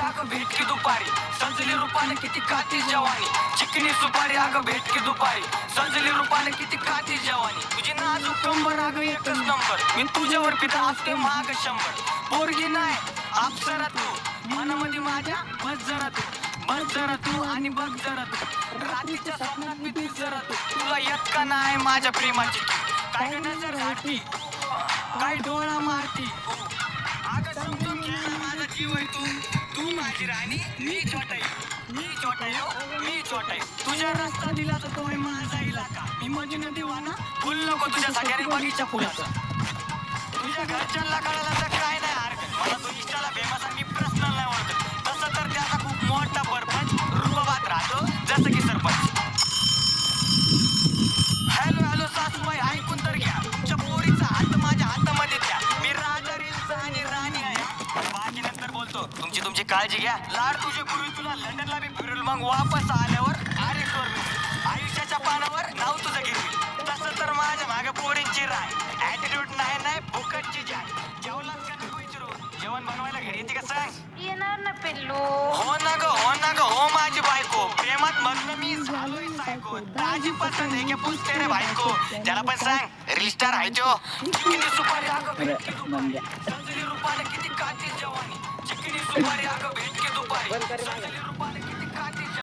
अगं भेटकी दुपारी सजली रूपाने किती काती जवानी चिकनी सुपारी अगं भेटकी दुपारी सजली रूपाने किती काती जवानी तुझी नाजूक कंबर अगं एकच नंबर मी तुझ्यावर पिता असते महाग 100 पोरगी नाही अप्सरा तू मनामध्ये माझ्या बस जरा तू आणि बघ जरा तू रात्रीच्या स्वप्नात मी तू जरा तू तुला येत का नाही माझ्या प्रेमाची काय नजर घालती काय डोळा मारती अगं समजून घे ना माझा जीव आहे तू माझी राणी मी छोटाई तुझ्या रस्ता दिला तर तो आहे माझा इलाका मी मजनू दिवाना फुल नको तुझ्या सगळ्यांनी बगीचा फुलाचा तुझ्या घरच्यांना कळायला तर काय नाही हरकत मला तू इष्टाला फेमस आणि पर्सनल नाही ओळखत तसं तर त्याचा खूप मोठा परपंच रुबाबात राहतो जसं की सरपंच हॅलो सासूबाई ऐकून तर घ्या तुमच्या पोरीचा हात माझ्या हातामध्ये द्या मी राजा रील्स आणि राणी आहे बाकी नंतर बोलतो तुमची काळजी घ्या लाड तुझे पूर्वी तुला लंडनला बी फिरवल मग वापस आल्यावर अरे आयुष्याच्या पानावर नाव तुझं गिरवी तसं तर माझ्या मागे पोरींची राय ऍटिट्यूड नाही फुकटची जाय जेवलाच का नको विचारू जेवण बनवायला घरी येते का सांग येणार ना पिल्लू हो ना ग हो माझी बायको प्रेमात मग्न मी झालोय सायको ताजी पसंत आहे की पुसते रे बायको त्याला पण सांग रील स्टार आहे तो चिकनी सुपारी अगं भेटकी दुपारी सजली रूपाने किती काती जवानी चिकनी सुपारी अगं भेटकी दुपारी सजली रूपाने